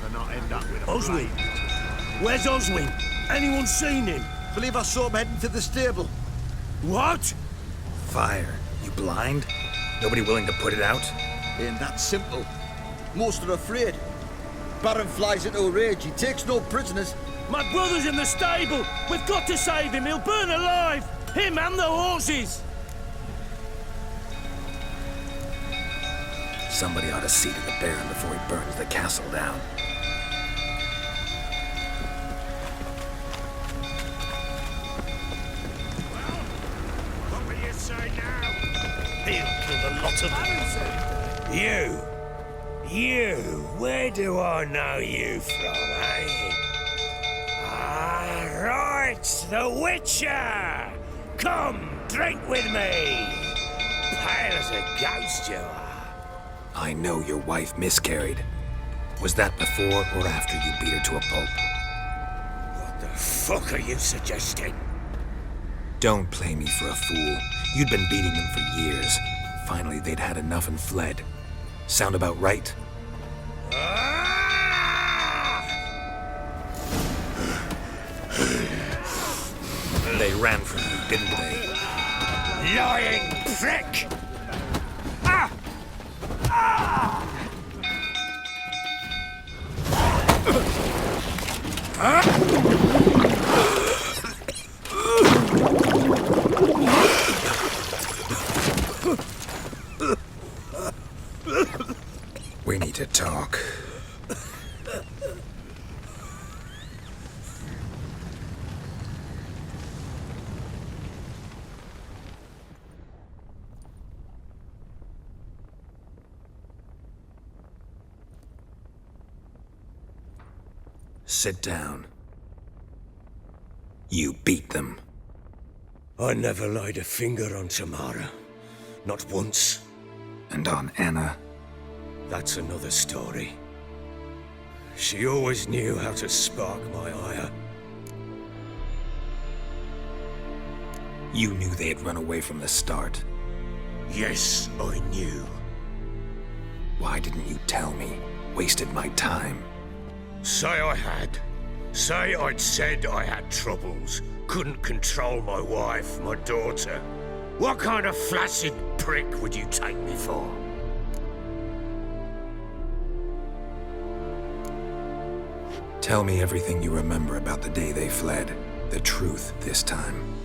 and not end up with a Oswin? blade. Where's Oswin? Anyone seen him? Believe I saw him heading to the stable. What? Fire. You blind? Nobody willing to put it out? Ain't that simple. Most are afraid. Baron flies into a rage. He takes no prisoners. My brother's in the stable. We've got to save him. He'll burn alive. Him and the horses. Somebody ought to see to the Baron before he burns the castle down. What will you say now? He'll kill a lot of them. You, where do I know you from, eh? Ah, right, the Witcher! Come, drink with me! Pale as a ghost you are. I know your wife miscarried. Was that before or after you beat her to a pulp? What the fuck are you suggesting? Don't play me for a fool. You'd been beating them for years. Finally, they'd had enough and fled. Sound about right? They ran from you, didn't they? Lying prick! We need to talk. Sit down. You beat them. I never laid a finger on Tamara. Not once. And on Anna. That's another story. She always knew how to spark my ire. You knew they had run away from the start. Yes, I knew. Why didn't you tell me? Wasted my time. Say I had. Say I'd said I had troubles. Couldn't control my wife, my daughter. What kind of flaccid prick would you take me for? Tell me everything you remember about the day they fled. The truth this time.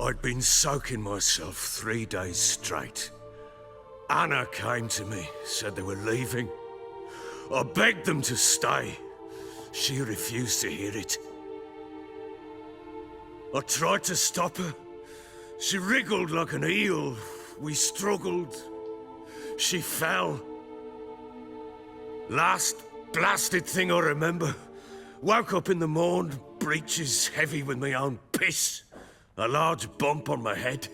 I'd been soaking myself 3 days straight. Anna came to me, said they were leaving. I begged them to stay. She refused to hear it. I tried to stop her. She wriggled like an eel. We struggled. She fell. Last blasted thing I remember. Woke up in the morn, breeches heavy with my own piss. A large bump on my head.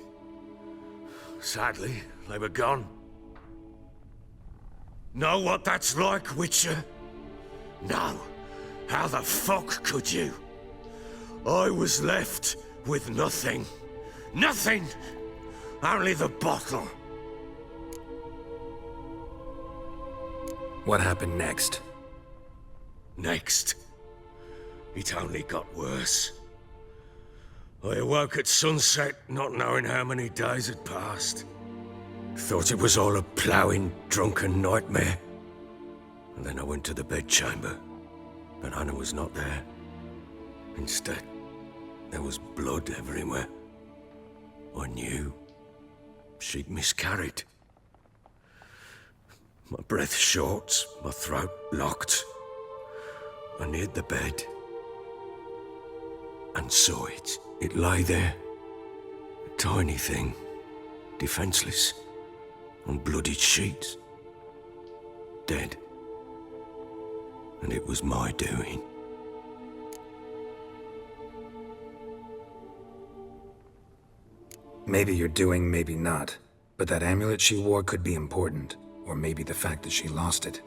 Sadly, they were gone. Know what that's like, Witcher? No. How the fuck could you? I was left with nothing. Nothing! Only the bottle. What happened next? Next, it only got worse. I awoke at sunset, not knowing how many days had passed. Thought it was all a ploughing, drunken nightmare. And then I went to the bedchamber, but Anna was not there. Instead, there was blood everywhere. I knew she'd miscarried. My breath short, my throat locked. I neared the bed and saw it. It lay there, a tiny thing, defenseless, on bloodied sheets, dead. And it was my doing. Maybe you're doing, maybe not. But that amulet she wore could be important. Or maybe the fact that she lost it.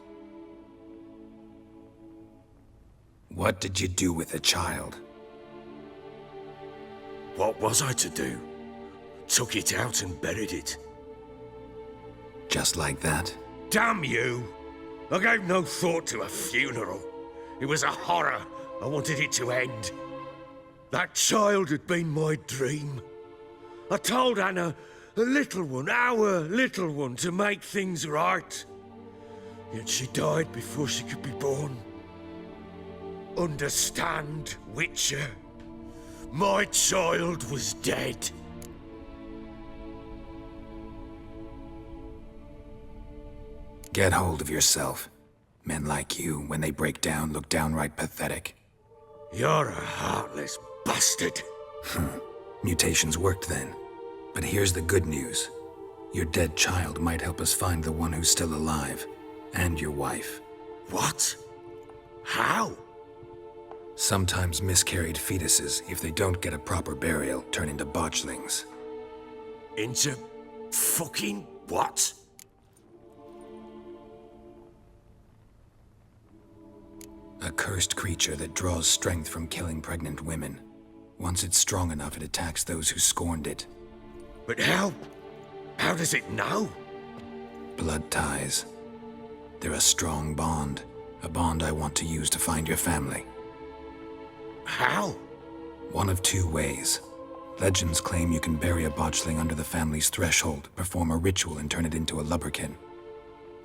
What did you do with the child? What was I to do? Took it out and buried it. Just like that? Damn you! I gave no thought to a funeral. It was a horror. I wanted it to end. That child had been my dream. I told Anna, a little one, our little one, to make things right. Yet she died before she could be born. Understand, Witcher? My child was dead. Get hold of yourself. Men like you, when they break down, look downright pathetic. You're a heartless bastard. Mutations worked then. But here's the good news. Your dead child might help us find the one who's still alive. And your wife. What? How? Sometimes miscarried fetuses, if they don't get a proper burial, turn into botchlings. Into fucking what? A cursed creature that draws strength from killing pregnant women. Once it's strong enough, it attacks those who scorned it. But how? How does it know? Blood ties. They're a strong bond. A bond I want to use to find your family. How? One of two ways. Legends claim you can bury a botchling under the family's threshold, perform a ritual, and turn it into a lubberkin.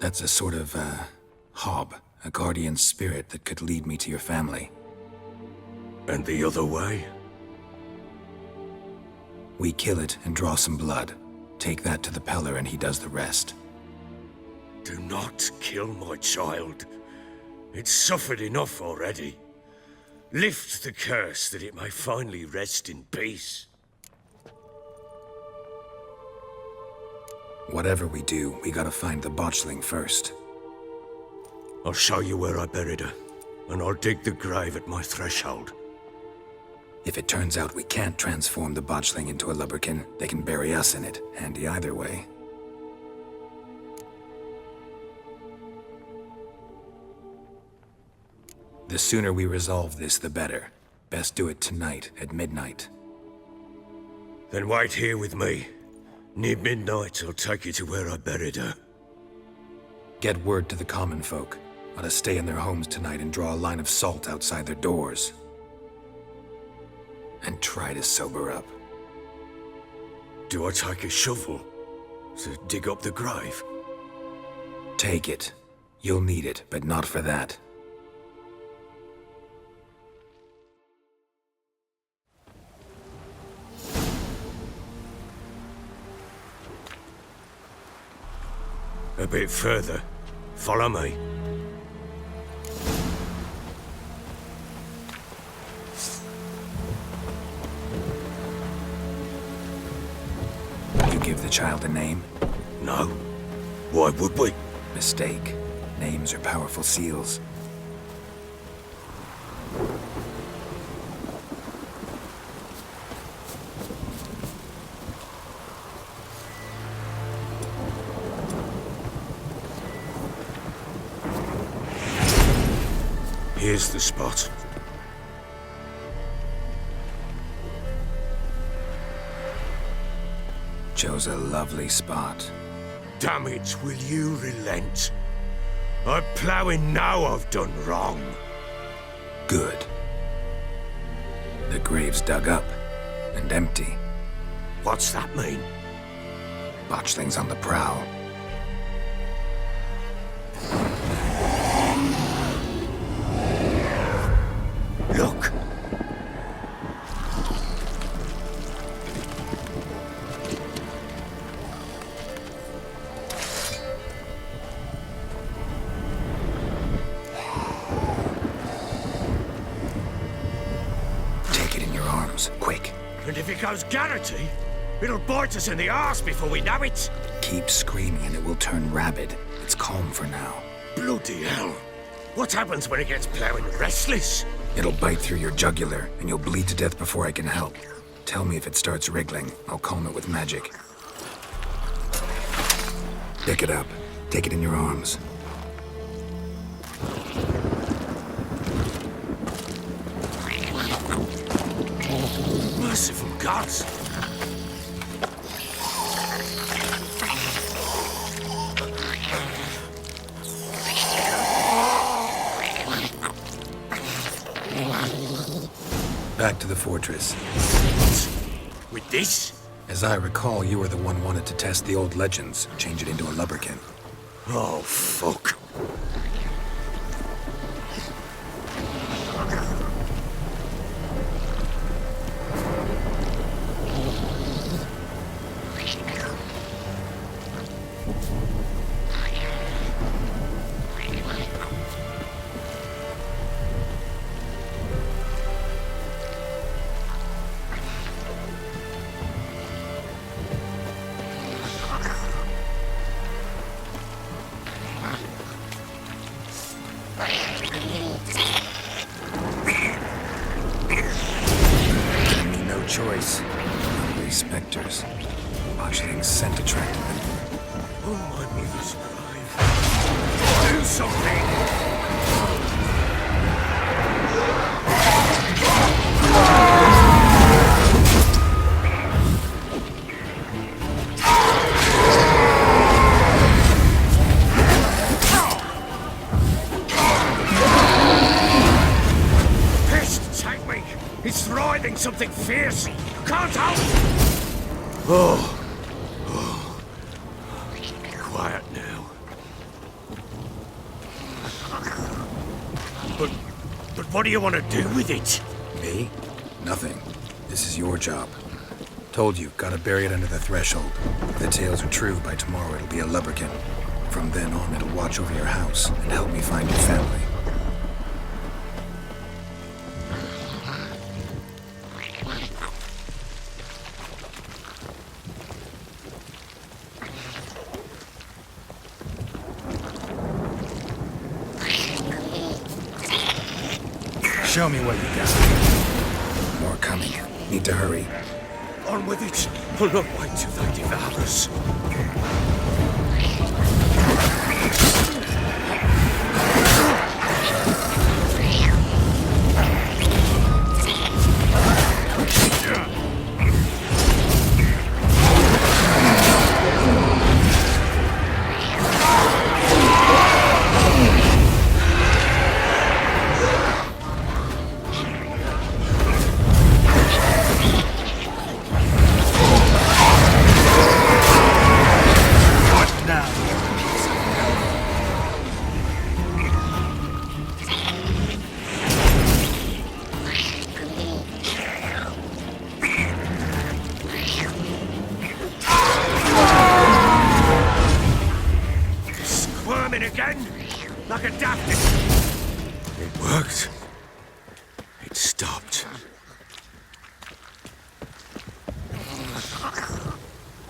That's a sort of, hob, a guardian spirit that could lead me to your family. And the other way? We kill it and draw some blood. Take that to the Peller and he does the rest. Do not kill my child. It's suffered enough already. Lift the curse that it may finally rest in peace. Whatever we do, we gotta find the botchling first. I'll show you where I buried her, and I'll dig the grave at my threshold. If it turns out we can't transform the botchling into a lubberkin, they can bury us in it. Handy either way. The sooner we resolve this, the better. Best do it tonight, at midnight. Then wait here with me. Near midnight, I'll take you to where I buried her. Get word to the common folk. Ought to stay in their homes tonight and draw a line of salt outside their doors. And try to sober up. Do I take a shovel to dig up the grave? Take it. You'll need it, but not for that. A bit further. Follow me. You give the child a name? No. Why would we? Mistake. Names are powerful seals. Here's the spot. Chose a lovely spot. Damn it, will you relent? I'm ploughing now I've done wrong. Good. The grave's dug up and empty. What's that mean? Botchling's on the prowl. Look! Take it in your arms, quick. And if it goes Garrity, it'll bite us in the arse before we know it. Keep screaming and it will turn rabid. It's calm for now. Bloody hell. What happens when it gets ploughing restless? It'll bite through your jugular, and you'll bleed to death before I can help. Tell me if it starts wriggling. I'll calm it with magic. Pick it up. Take it in your arms. Merciful gods! back to the fortress. With this? As I recall, you were the one wanted to test the old legends, change it into a lubberkin. Oh, fuck. Choice. Hungry specters. Botchling's scent attracted them. Oh, my mother's alive. Do something! Pest, take me! It's writhing something fierce! Can't help! Oh. Quiet now. But what do you want to do with it? Me? Nothing. This is your job. Told you, gotta bury it under the threshold. If the tales are true, by tomorrow it'll be a lubberkin. From then on, it'll watch over your house and help me find your family. Show me what you got. More coming. Need to hurry. On with it! I'll not wait till they devour us. Again? Like a daft... It worked. It stopped.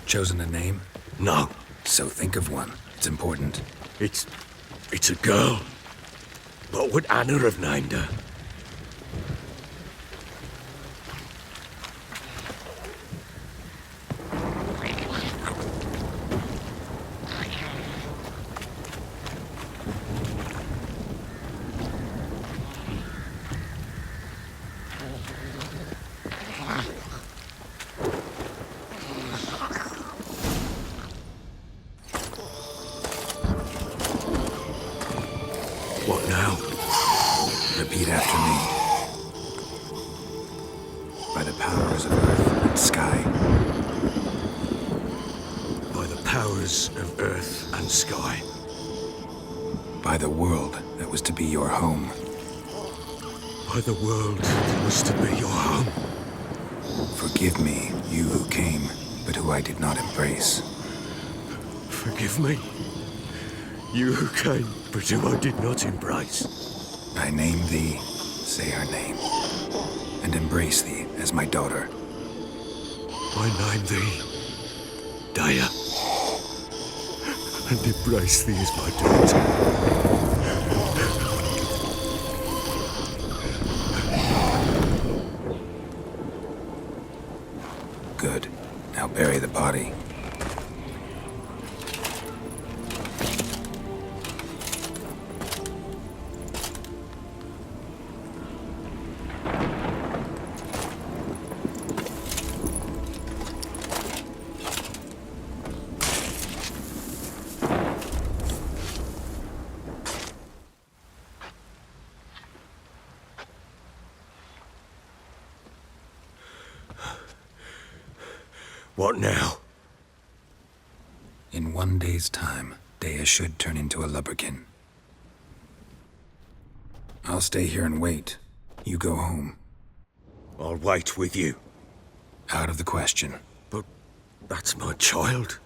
Chosen a name? No. So think of one. It's important. It's a girl. What would Anna have named her? What now? Repeat after me. By the powers of earth and sky. By the powers of earth and sky. By the world that was to be your home. By the world that was to be your home. Forgive me, you who came, but who I did not embrace. Forgive me. You who came, but who I did not embrace. I name thee, say her name, and embrace thee as my daughter. I name thee, Daya, and embrace thee as my daughter. Good. Now bury the body. What now? In 1 day's time, Dea should turn into a lubberkin. I'll stay here and wait. You go home. I'll wait with you. Out of the question. But that's my child.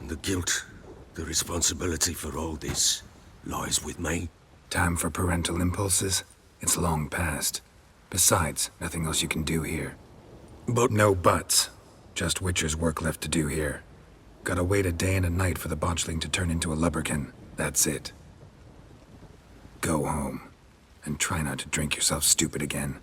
And the guilt, the responsibility for all this lies with me. Time for parental impulses? It's long past. Besides, nothing else you can do here. But No buts. Just Witcher's work left to do here. Gotta wait a day and a night for the botchling to turn into a lubberkin. That's it. Go home. And try not to drink yourself stupid again.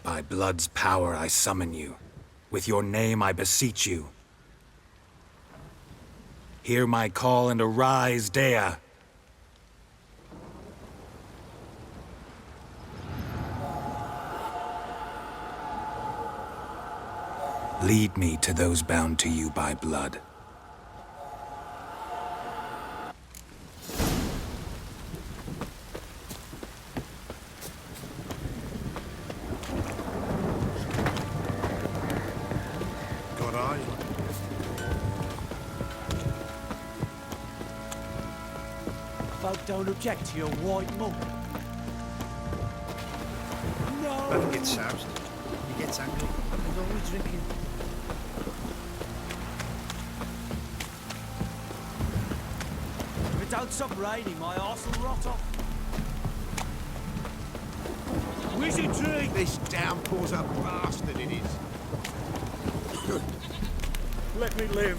By blood's power I summon you. With your name I beseech you. Hear my call and arise, Dea. Lead me to those bound to you by blood. Got eyes on Folk don't object to your white monk. No! Better get soused. He gets angry. He's always drinking. If it don't stop raining, my arse will rot off. Wizardry! This downpour's a bastard, it is. let me live.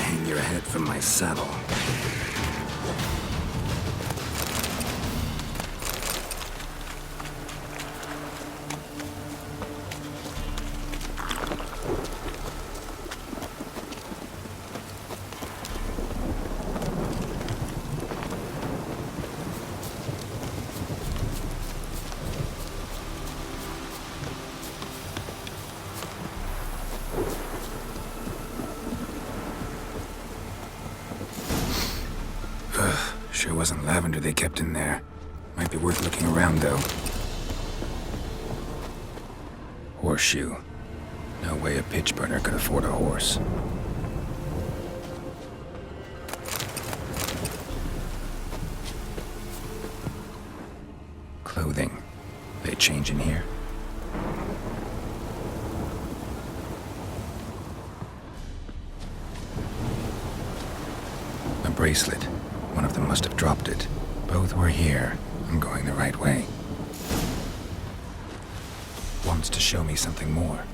Hang your head from my saddle. Sure wasn't lavender they kept in there. Might be worth looking around, though. Horseshoe. No way a pitch burner could afford a horse. Clothing. They change in here? A bracelet. One of them must have dropped it. Both were here. I'm going the right way. Wants to show me something more.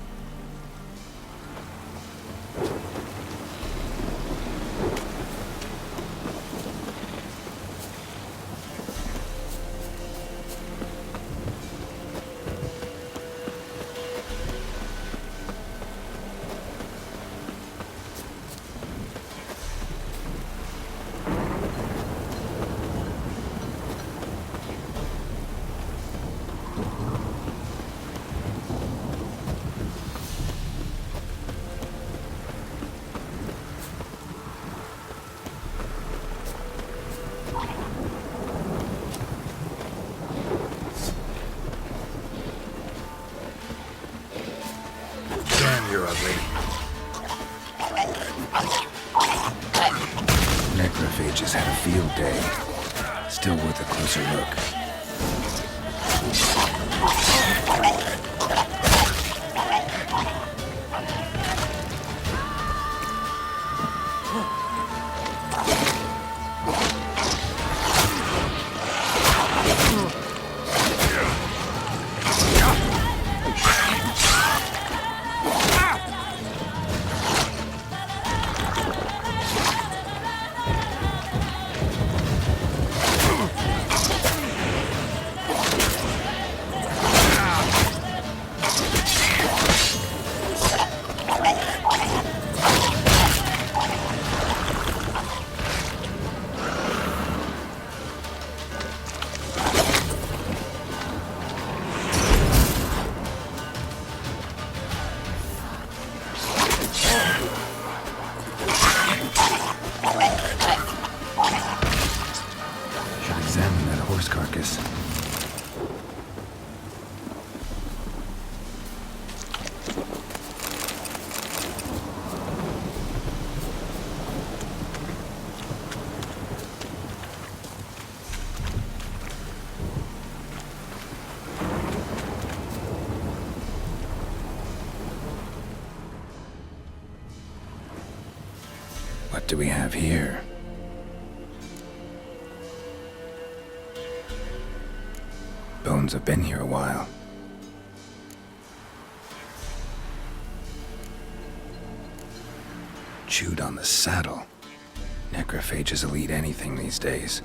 Damn, you're ugly. Necrophages had a field day. Still worth a closer look. What do we have here? Bones have been here a while. Chewed on the saddle. Necrophages will eat anything these days.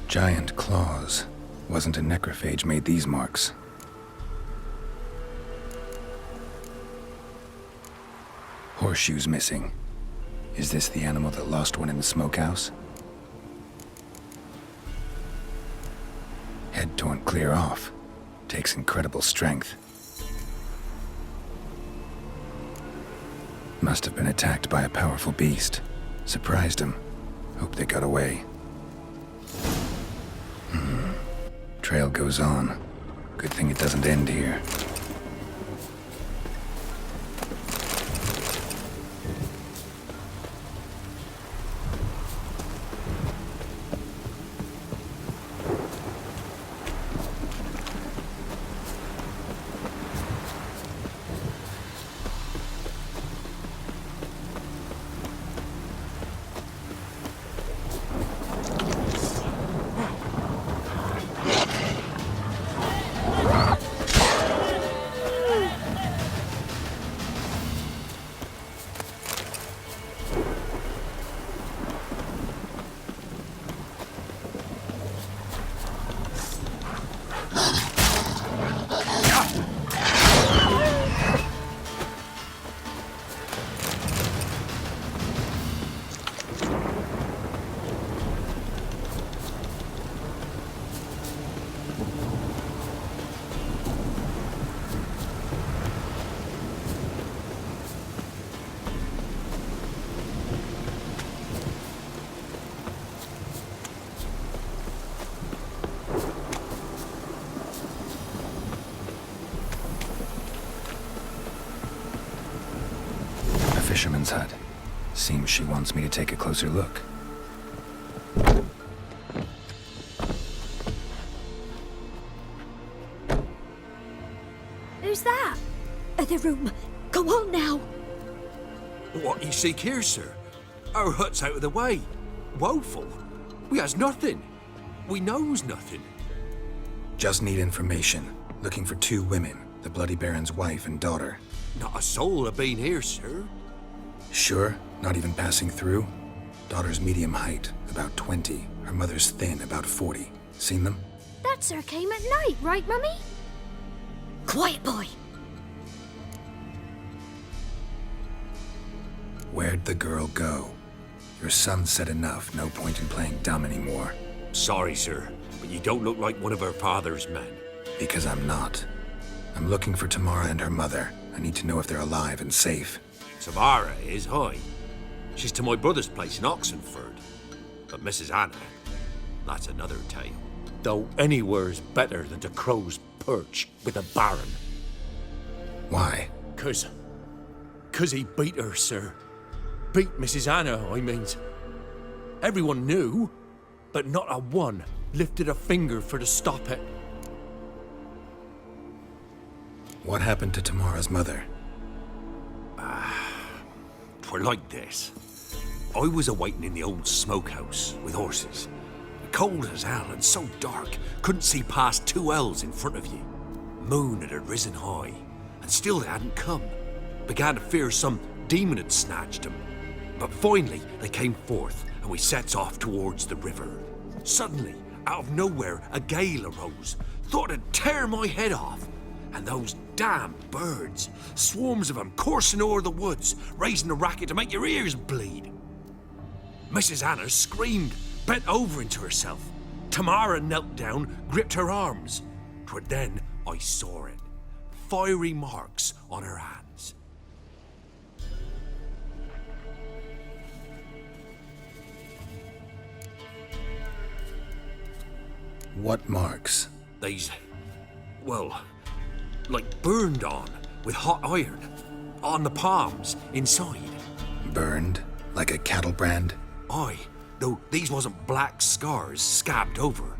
Giant claws. Wasn't a necrophage made these marks. Horseshoes missing. Is this the animal that lost one in the smokehouse? Head torn clear off. Takes incredible strength. Must have been attacked by a powerful beast. Surprised him. Hope they got away. Trail goes on. Good thing it doesn't end here. Fisherman's hut. Seems she wants me to take a closer look. Who's that? Other room. Go on now. What you seek here, sir? Our hut's out of the way. Woeful. We has nothing. We knows nothing. Just need information. Looking for 2 women. The Bloody Baron's wife and daughter. Not a soul have been here, sir. Sure? Not even passing through? Daughter's medium height, about 20. Her mother's thin, about 40. Seen them? That sir came at night, right, Mummy? Quiet, boy. Where'd the girl go? Your son said enough. No point in playing dumb anymore. Sorry, sir, but you don't look like one of her father's men. Because I'm not. I'm looking for Tamara and her mother. I need to know if they're alive and safe. Tamara is high. She's to my brother's place in Oxenford. But Mrs. Anna, that's another tale. Though anywhere's better than to Crow's Perch with a baron. Why? 'Cause he beat her, sir. Beat Mrs. Anna, I means. Everyone knew, but not a one lifted a finger for to stop it. What happened to Tamara's mother? 'Twere like this. I was awaiting in the old smokehouse with horses. Cold as hell and so dark, couldn't see past 2 ells in front of you. Moon had risen high, and still they hadn't come. Began to fear some demon had snatched them. But finally they came forth, and we sets off towards the river. Suddenly, out of nowhere, a gale arose. Thought it'd tear my head off. And those damn birds, swarms of them coursing o'er the woods, raising a racket to make your ears bleed. Mrs. Anna screamed, bent over into herself. Tamara knelt down, gripped her arms. 'Twere then I saw it. Fiery marks on her hands. What marks? They's, well, like burned on with hot iron. On the palms, inside. Burned? Like a cattle brand? Aye, though these wasn't black scars scabbed over.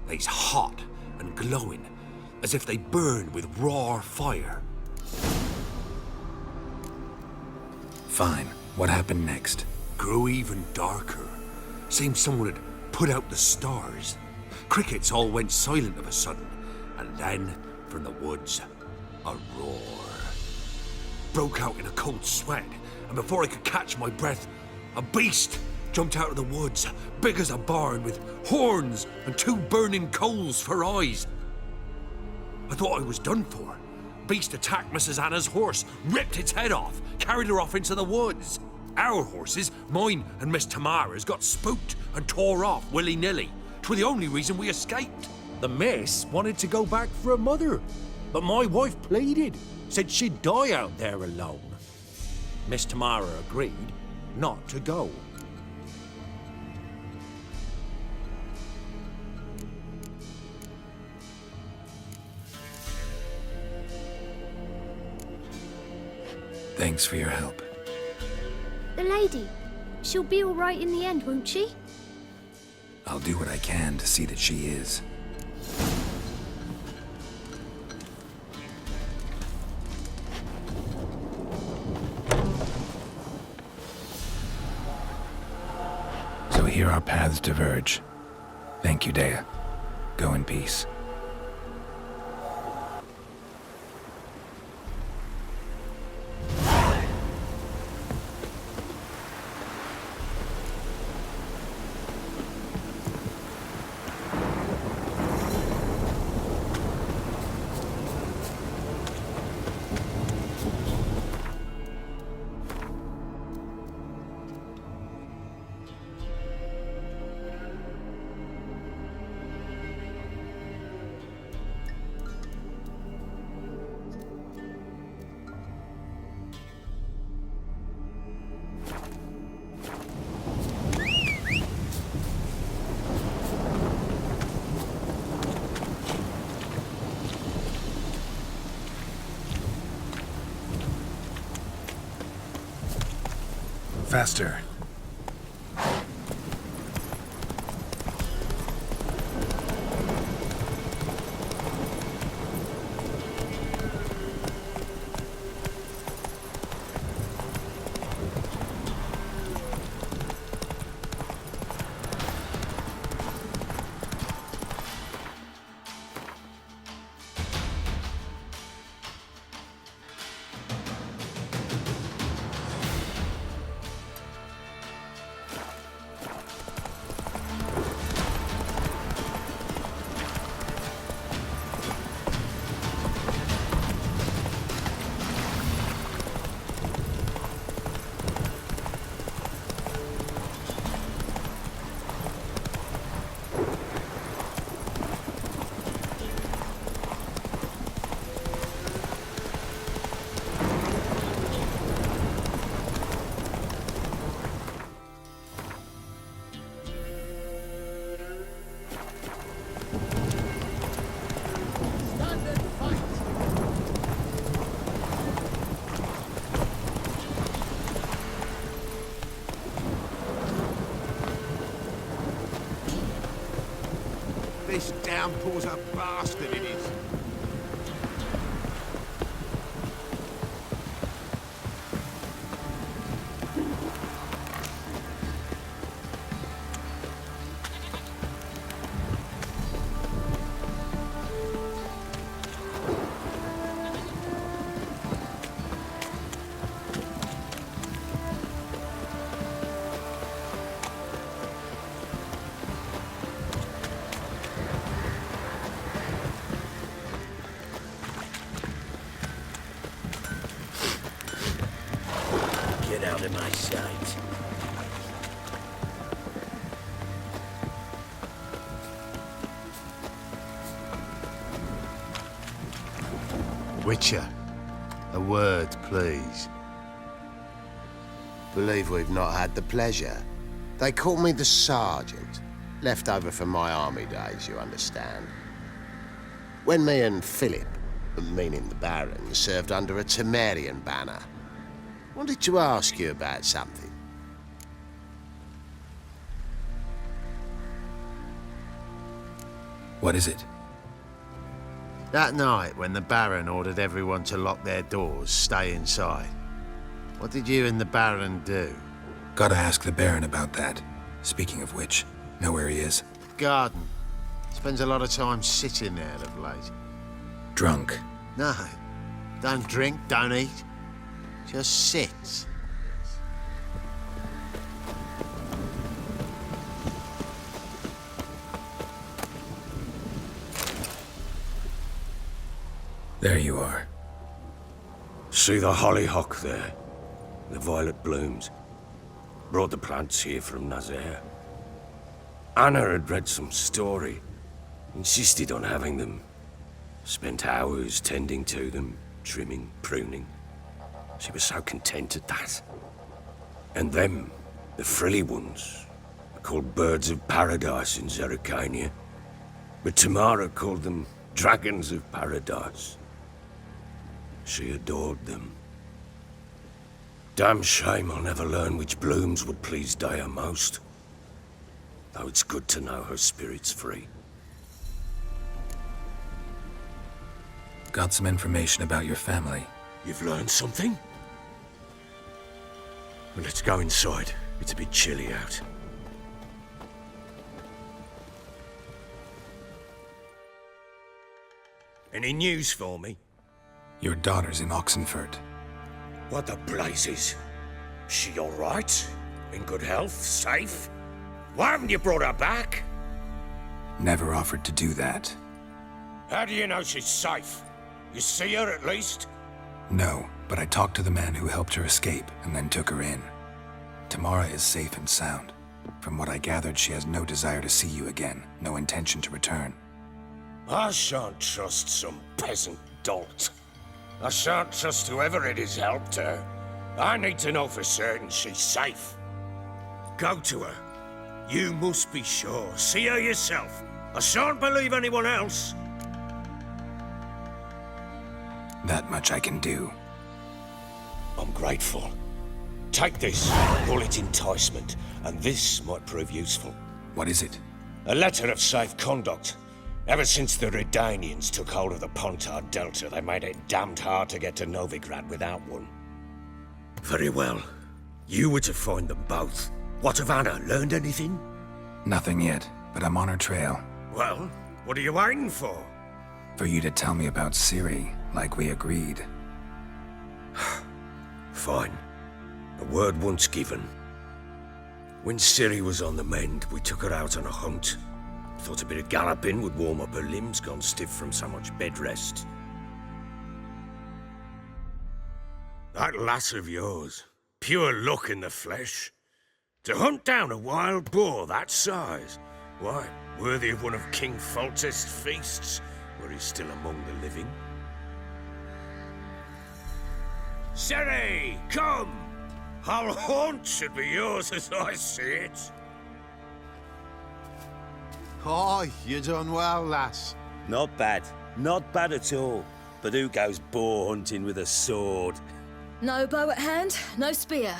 They's hot and glowing, as if they burned with raw fire. Fine. What happened next? Grew even darker. Seemed someone had put out the stars. Crickets all went silent of a sudden, and then, from the woods, a roar. Broke out in a cold sweat, and before I could catch my breath, a beast jumped out of the woods, big as a barn, with horns and 2 burning coals for eyes. I thought I was done for. Beast attacked Mrs. Anna's horse, ripped its head off, carried her off into the woods. Our horses, mine and Miss Tamara's, got spooked and tore off willy-nilly. 'Twere the only reason we escaped. The miss wanted to go back for her mother, but my wife pleaded, said she'd die out there alone. Miss Tamara agreed not to go. Thanks for your help. The lady. She'll be all right in the end, won't she? I'll do what I can to see that she is. So here our paths diverge. Thank you, Dea. Go in peace. Faster. This downpour's a bastard, it is. Get out of my sight. Witcher, a word, please. Believe we've not had the pleasure. They call me the Sergeant. Left over from my army days, you understand. When me and Philip, meaning the Baron, served under a Temerian banner. Wanted to ask you about something. What is it? That night when the Baron ordered everyone to lock their doors, stay inside. What did you and the Baron do? Gotta ask the Baron about that. Speaking of which, know where he is? Garden. Spends a lot of time sitting there of late. Drunk. No. Don't drink, don't eat. Just sits. There you are. See the hollyhock there? The violet blooms. Brought the plants here from Nazaire. Anna had read some story. Insisted on having them. Spent hours tending to them, trimming, pruning. She was so content at that. And them, the frilly ones, are called birds of paradise in Zerrikania. But Tamara called them dragons of paradise. She adored them. Damn shame I'll never learn which blooms would please Dea most. Though it's good to know her spirit's free. Got some information about your family. You've learned something? Well, let's go inside. It's a bit chilly out. Any news for me? Your daughter's in Oxenfurt. What the blazes? She all right? In good health? Safe? Why haven't you brought her back? Never offered to do that. How do you know she's safe? You see her at least? No, but I talked to the man who helped her escape and then took her in. Tamara is safe and sound. From what I gathered, she has no desire to see you again, no intention to return. I shan't trust some peasant dolt. I shan't trust whoever it is helped her. I need to know for certain she's safe. Go to her. You must be sure. See her yourself. I shan't believe anyone else. That much I can do. I'm grateful. Take this. Call it enticement, and this might prove useful. What is it? A letter of safe conduct. Ever since the Redanians took hold of the Pontard Delta, they made it damned hard to get to Novigrad without one. Very well. You were to find them both. What of Anna? Learned anything? Nothing yet, but I'm on her trail. Well, what are you waiting for? For you to tell me about Ciri, like we agreed. Fine. A word once given. When Ciri was on the mend, we took her out on a hunt. Thought a bit of galloping would warm up her limbs, gone stiff from so much bed rest. That lass of yours, pure luck in the flesh. To hunt down a wild boar that size, why, worthy of one of King Foltest's feasts, where he's still among the living. Ciri, come! Our haunt should be yours as I see it. Aye, you done well, lass. Not bad. Not bad at all. But who goes boar hunting with a sword? No bow at hand, no spear.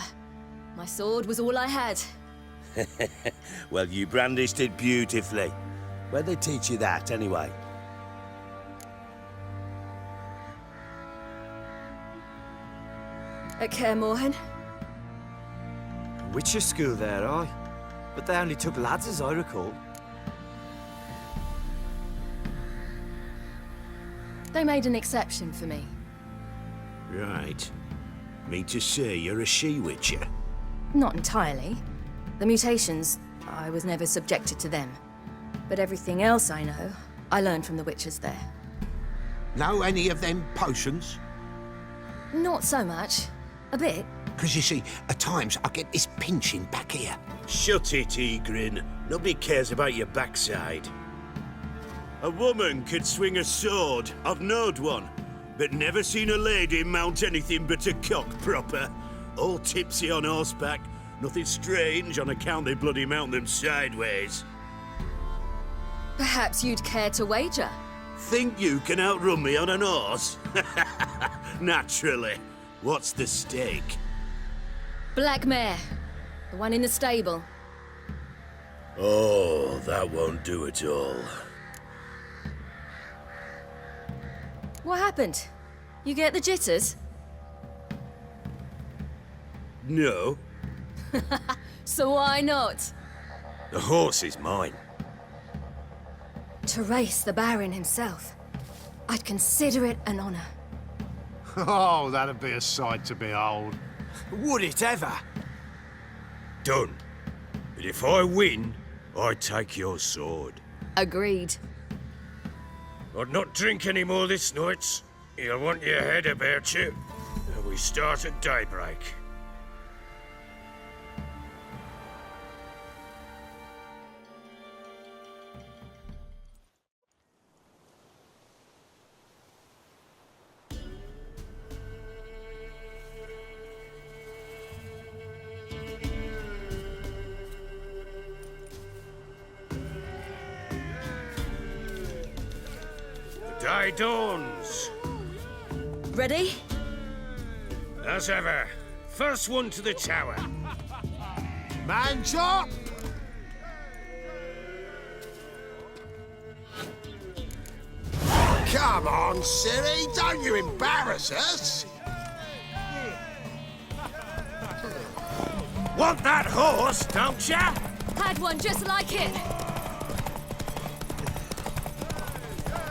My sword was all I had. Well, you brandished it beautifully. Where'd they teach you that, anyway? At Kaer Morhen. Witcher school there, aye. But they only took lads, as I recall. They made an exception for me. Right. Mean to say you're a she-witcher? Not entirely. The mutations, I was never subjected to them. But everything else I know, I learned from the witches there. Know any of them potions? Not so much. A bit. Because you see, at times I get this pinching back here. Shut it, Egrin. Nobody cares about your backside. A woman could swing a sword. I've knowed one. But never seen a lady mount anything but a cock proper. All tipsy on horseback. Nothing strange on account they bloody mount them sideways. Perhaps you'd care to wager? Think you can outrun me on an horse? Naturally. What's the stake? Black mare. The one in the stable. Oh, that won't do at all. What happened? You get the jitters? No. So why not? The horse is mine. To race the Baron himself. I'd consider it an honor. Oh, that'd be a sight to behold. Would it ever? Done. But if I win, I take your sword. Agreed. I'd not drink any more this night. You'll want your head about you. And we start at daybreak. The day dawns. Ready? As ever, first one to the tower. Man chop! Come on, silly, don't you embarrass us! Want that horse, don't ya? Had one just like it.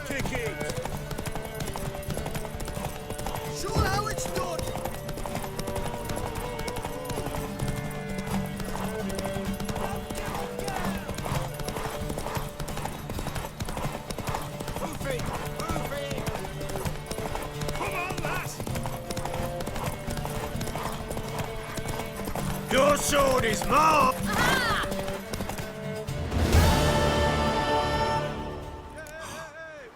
Kick it. Show how it's done. Move it. Move it. Come on, lass. Your sword is mine!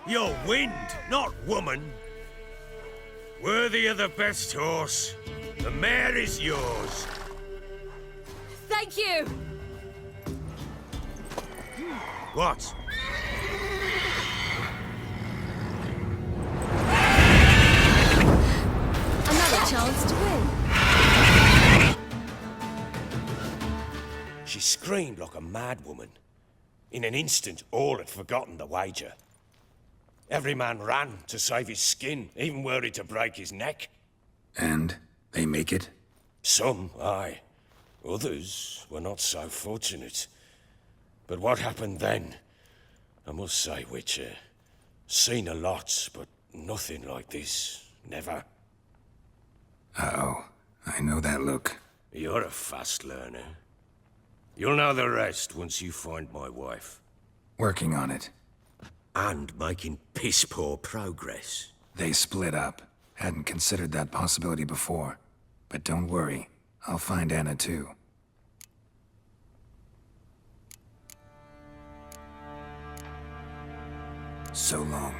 You're wind, not woman. Worthy of the best horse. The mare is yours. Thank you. What? Another chance to win. She screamed like a mad woman. In an instant, all had forgotten the wager. Every man ran to save his skin, even were it to break his neck. And they make it? Some, aye. Others were not so fortunate. But what happened then? I must say, Witcher, seen a lot, but nothing like this. Never. Uh-oh. I know that look. You're a fast learner. You'll know the rest once you find my wife. Working on it. And making piss-poor progress. They split up. Hadn't considered that possibility before. But don't worry. I'll find Anna too. So long.